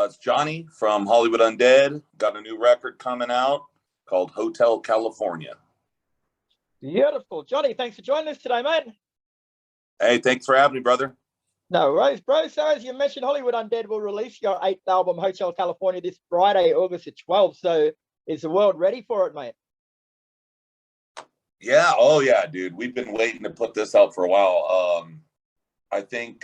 It's Johnny from Hollywood Undead. Got a new record coming out called Hotel California. Beautiful. Johnny, thanks for joining us today, mate. Hey, thanks for having me, brother. No worries, bro. So as you mentioned, Hollywood Undead will release your 8th album, Hotel California, this Friday, August the 12th. So is the world ready for it, mate? Yeah. Oh, yeah, dude. We've been waiting to put this out for a while. I think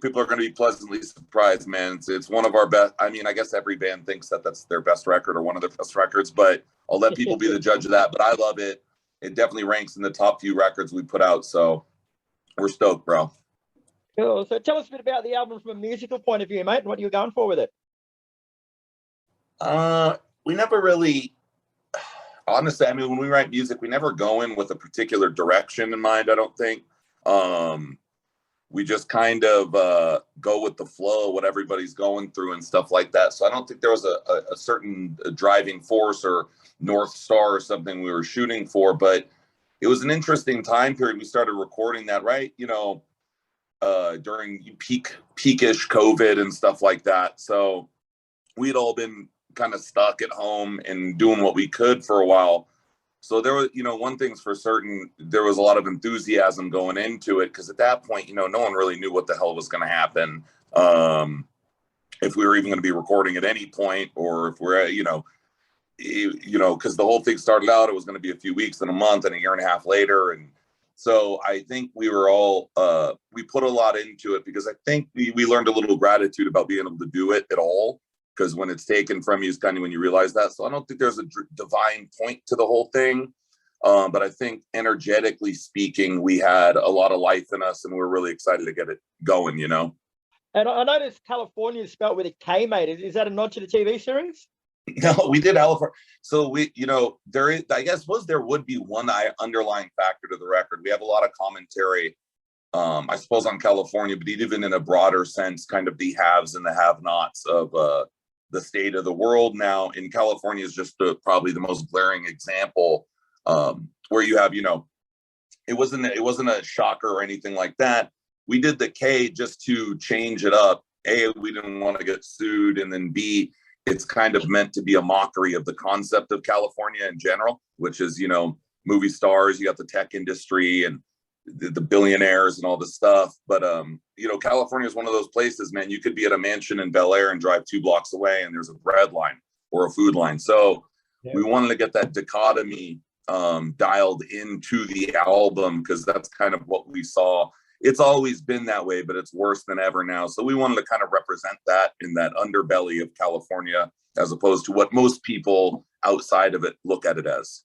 people are going to be pleasantly surprised, man. It's one of our best. I mean, I guess every band thinks that that's their best record or one of their best records, but I'll let people be the judge of that. But I love it. It definitely ranks in the top few records we put out. So we're stoked, bro. Cool. So tell us a bit about the album from a musical point of view, mate, and what you're going for with it. We never really, honestly, I mean, when we write music, we never go in with a particular direction in mind, I don't think. We just kind of go with the flow, what everybody's going through and stuff like that. So I don't think there was a certain driving force or North Star or something we were shooting for, but it was an interesting time period. We started recording that, right? During peakish COVID and stuff like that. So we'd all been kind of stuck at home and doing what we could for a while. So there was, one thing's for certain, there was a lot of enthusiasm going into it because at that point, no one really knew what the hell was going to happen. If we were even going to be recording at any point, or if we're, because the whole thing started out, it was going to be a few weeks and a month and a year and a half later. And so I think we were all, we put a lot into it because I think we learned a little gratitude about being able to do it at all. Because when it's taken from you is kind of when you realize that. So I don't think there's a divine point to the whole thing. But I think energetically speaking, we had a lot of life in us and we're really excited to get it going, And I noticed California is spelled with a K, mate. Is that a nod to the TV series? No, we did California. So there is, I guess, there would be one underlying factor to the record. We have a lot of commentary, I suppose, on California, but even in a broader sense, kind of the haves and the have-nots of the state of the world now. In California is just probably the most glaring example, where you have, it wasn't a shocker or anything like that. We did the K just to change it up. A, we didn't want to get sued, and then B, it's kind of meant to be a mockery of the concept of California in general, which is, movie stars, you got the tech industry and the billionaires and all this stuff. But, California is one of those places, man, you could be at a mansion in Bel Air and drive 2 blocks away and there's a bread line or a food line. So we wanted to get that dichotomy dialed into the album because that's kind of what we saw. It's always been that way, but it's worse than ever now. So we wanted to kind of represent that in that underbelly of California, as opposed to what most people outside of it look at it as.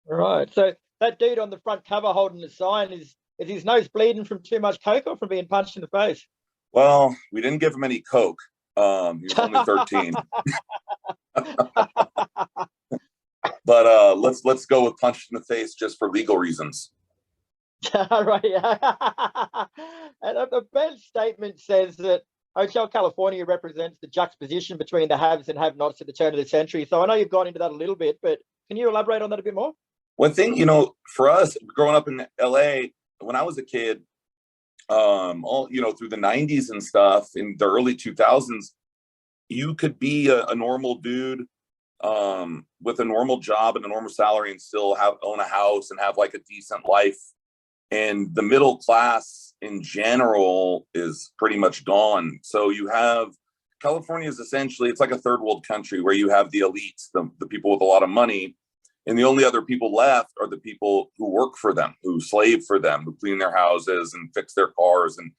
Right. So that dude on the front cover holding the sign, is his nose bleeding from too much coke or from being punched in the face? Well, we didn't give him any coke. He was only 13. But let's go with punched in the face just for legal reasons. Right. And the band's statement says that Hotel California represents the juxtaposition between the haves and have-nots at the turn of the century. So I know you've gone into that a little bit, but can you elaborate on that a bit more? One thing, for us growing up in LA, when I was a kid, all through the 90s and stuff, in the early 2000s, you could be a normal dude with a normal job and a normal salary and still own a house and have like a decent life. And the middle class in general is pretty much gone. So you have California is essentially, it's like a third world country where you have the elites, the people with a lot of money. And the only other people left are the people who work for them, who slave for them, who clean their houses and fix their cars. And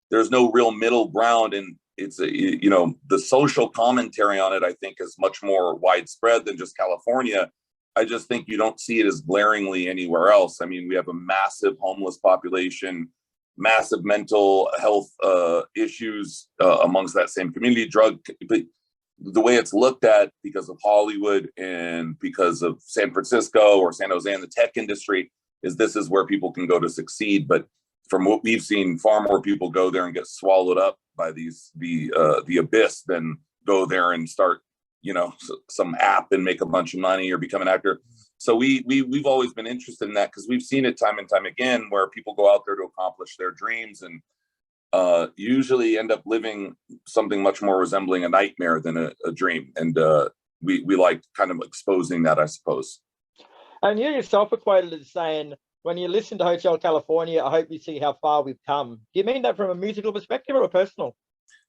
there's no real middle ground. And it's the social commentary on it, I think, is much more widespread than just California. I just think you don't see it as glaringly anywhere else. I mean, we have a massive homeless population, massive mental health issues amongst that same community, the way it's looked at because of Hollywood and because of San Francisco or San Jose and the tech industry is this is where people can go to succeed. But from what we've seen, far more people go there and get swallowed up by the abyss than go there and start, some app and make a bunch of money or become an actor. So we've always been interested in that because we've seen it time and time again where people go out there to accomplish their dreams. And usually end up living something much more resembling a nightmare than a dream. And we like kind of exposing that, I suppose. And you yourself equated as saying, when you listen to Hotel California, I hope you see how far we've come. Do you mean that from a musical perspective or a personal?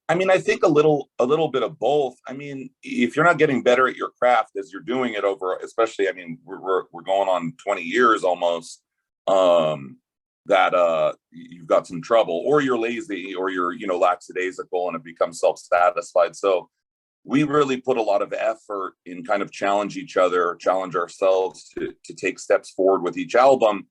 I mean, I think a little bit of both. I mean, if you're not getting better at your craft as you're doing it over, especially, I mean, we're going on 20 years almost, that you've got some trouble, or you're lazy, or you're, you know, lackadaisical, and it becomes self-satisfied. So we really put a lot of effort in kind of challenge ourselves to take steps forward with each album.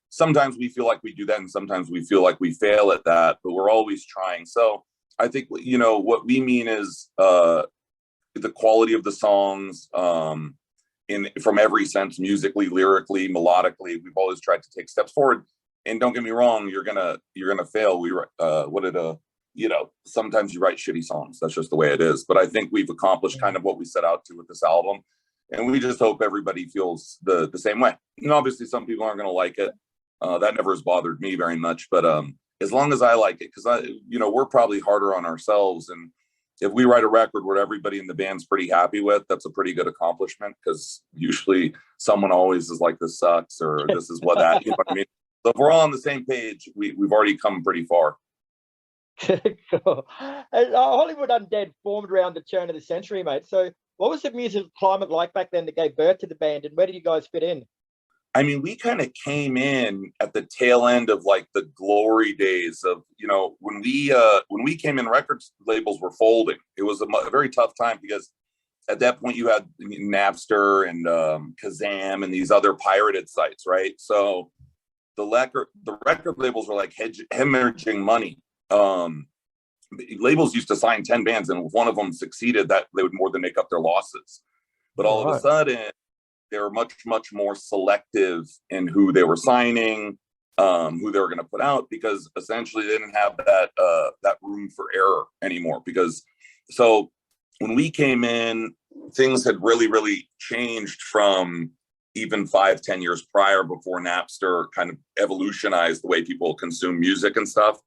Sometimes we feel like we do that, and sometimes we feel like we fail at that, but we're always trying. So I think, you know, what we mean is the quality of the songs, from every sense, musically, lyrically, melodically. We've always tried to take steps forward. And don't get me wrong, you're gonna fail. You know, sometimes you write shitty songs. That's just the way it is. But I think we've accomplished kind of what we set out to with this album, and we just hope everybody feels the same way. And obviously, some people aren't going to like it. That never has bothered me very much. But as long as I like it, because we're probably harder on ourselves, and if we write a record where everybody in the band's pretty happy with, that's a pretty good accomplishment, because usually someone always is like, this sucks, or this is what that, you know what I mean? So if we're all on the same page, we've already come pretty far. Cool. And, Hollywood Undead formed around the turn of the century, mate. So what was the music climate like back then that gave birth to the band, and where did you guys fit in? I mean, we kind of came in at the tail end of like the glory days of, you know, when we came in, record labels were folding. It was a very tough time, because at that point you had Napster and Kazam and these other pirated sites, right? So the record labels were like hemorrhaging money. Labels used to sign 10 bands, and if one of them succeeded, that they would more than make up their losses. But all of a sudden, they were much more selective in who they were signing, who they were going to put out, because essentially they didn't have that room for error anymore. Because so when we came in, things had really changed from even 5-10 years prior, before Napster kind of evolutionized the way people consume music and stuff.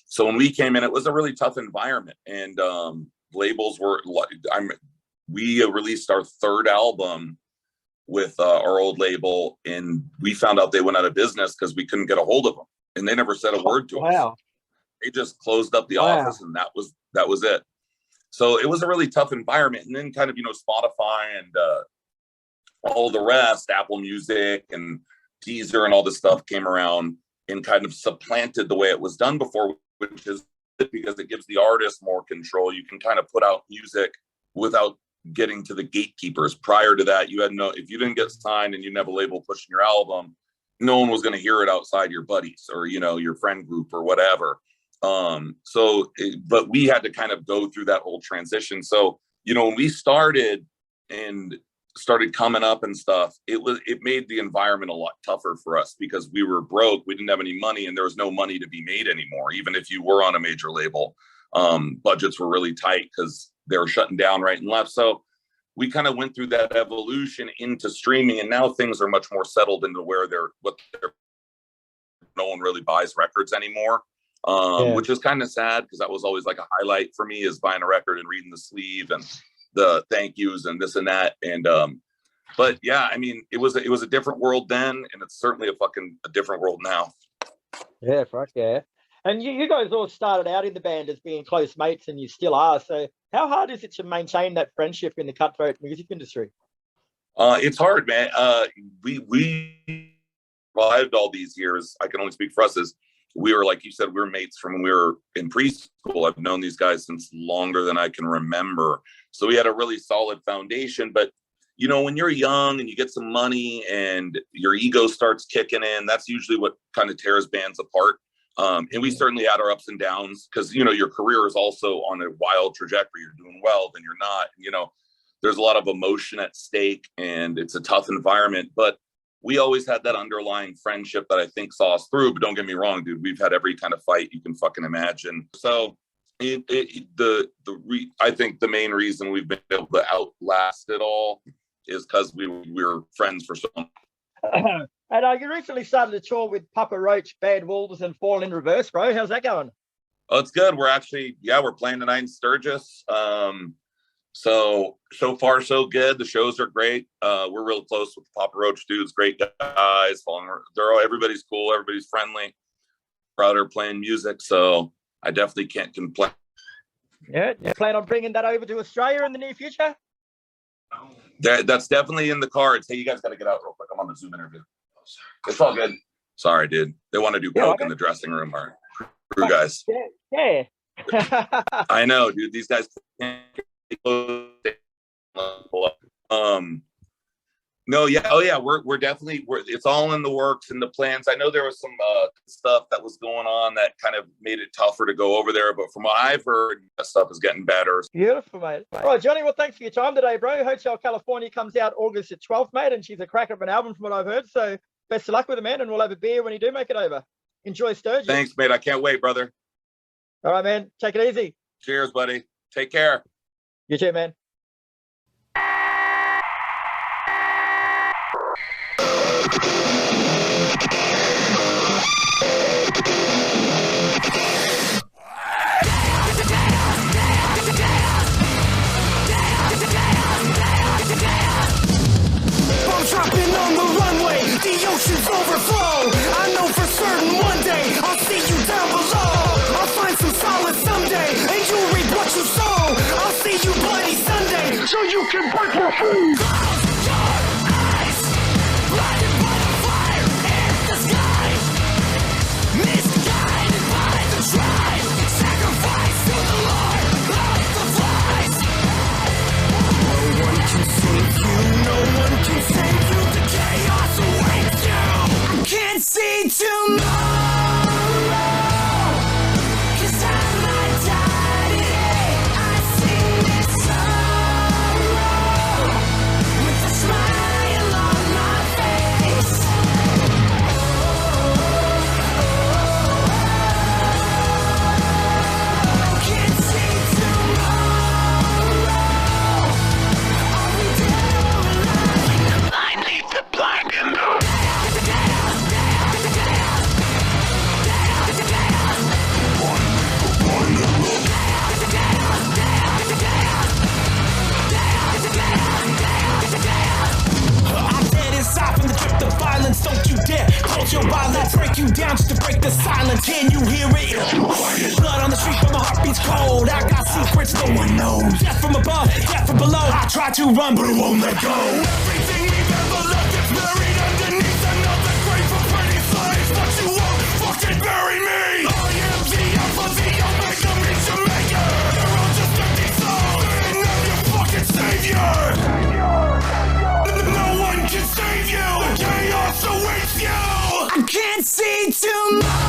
So when we came in, it was a really tough environment, and labels were. We released our third album with our old label, and we found out they went out of business because we couldn't get a hold of them, and they never said a word to us. They just closed up the office, and that was it. So it was a really tough environment. And then kind of, you know, Spotify and all the rest, Apple Music and Deezer and all this stuff came around and kind of supplanted the way it was done before, which is because it gives the artist more control. You can kind of put out music without getting to the gatekeepers. Prior to that, if you didn't get signed and you didn't have a label pushing your album, no one was going to hear it outside your buddies or, you know, your friend group or whatever. But we had to kind of go through that whole transition. So, you know, when we started coming up and stuff, it made the environment a lot tougher for us, because we were broke. We didn't have any money, and there was no money to be made anymore. Even if you were on a major label, budgets were really tight because they were shutting down right and left. So we kind of went through that evolution into streaming, and now things are much more settled into where no one really buys records anymore. Which is kind of sad, because that was always like a highlight for me, is buying a record and reading the sleeve and the thank yous and this and that. And but yeah, I mean, it was a different world then, and it's certainly a different world now. Yeah, fuck yeah. And you guys all started out in the band as being close mates, and you still are. So how hard is it to maintain that friendship in the cutthroat music industry? It's hard, man. We survived all these years. I can only speak for us, as we were, like you said, we were mates from when we were in preschool. I've known these guys since longer than I can remember. So we had a really solid foundation. But, you know, when you're young and you get some money and your ego starts kicking in, that's usually what kind of tears bands apart. And we certainly had our ups and downs, because, you know, your career is also on a wild trajectory. You're doing well, then you're not. You know, there's a lot of emotion at stake, and it's a tough environment. But we always had that underlying friendship that I think saw us through. But don't get me wrong, dude, we've had every kind of fight you can fucking imagine. So I think the main reason we've been able to outlast it all is because we were friends for so long. And you recently started a tour with Papa Roach, Bad Wolves, and Fall in Reverse, bro. How's that going? Oh, it's good. We're actually, we're playing tonight in Sturgis. So far so good. The shows are great. We're real close with the Papa Roach dudes. Great guys. Everybody's cool. Everybody's friendly. Proud of playing music. So I definitely can't complain. Yeah, you plan on bringing that over to Australia in the near future? That's definitely in the cards. Hey, you guys got to get out real quick. I'm on the Zoom interview. It's all good. Sorry, dude. They want to do coke in the dressing room. Our crew guys. Yeah. I know, dude. These guys can't. No, yeah, oh yeah, we're definitely it's all in the works and the plans. I know there was some stuff that was going on that kind of made it tougher to go over there, but from what I've heard, that stuff is getting better. Beautiful, mate. All right, Johnny, well, thanks for your time today, bro. Hotel California comes out August the 12th, mate, and she's a cracker of an album from what I've heard. So best of luck with it, man, and we'll have a beer when you do make it over. Enjoy Sturgis. Thanks, mate. I can't wait, brother. All right, man. Take it easy. Cheers, buddy. Take care. You too, man. Dropping on the runway, the oceans overflow. I know for certain one day I'll see you down below. I'll find some solace someday, and you'll reap what you sow. I'll see you bloody Sunday, so you can break your free. Close your eyes, blinded by the fire in the sky. Misguided by the tribe, sacrifice to the Lord of the flies. No one can save you, no one can save you. The chaos awaits you. I can't see tomorrow, 'cause I might die today. I sing this sorrow with a smile on my face. I can't see tomorrow. All we do when the blind lead the blind and I'm dead inside from the grip of violence. Don't you dare close your eyes. Let's break you down just to break the silence. Can you hear it? Blood on the street, but my heart beats cold. I got secrets no one knows. Death from above, death from below. I try to run, but it won't let go. Everything we've ever loved is buried underneath another grave for pretty slaves. But you won't fucking bury me. I am the alpha, the omega, means your maker. You're all just empty souls, and I'm your fucking savior. No one can save you. The chaos awaits you. I can't see tomorrow.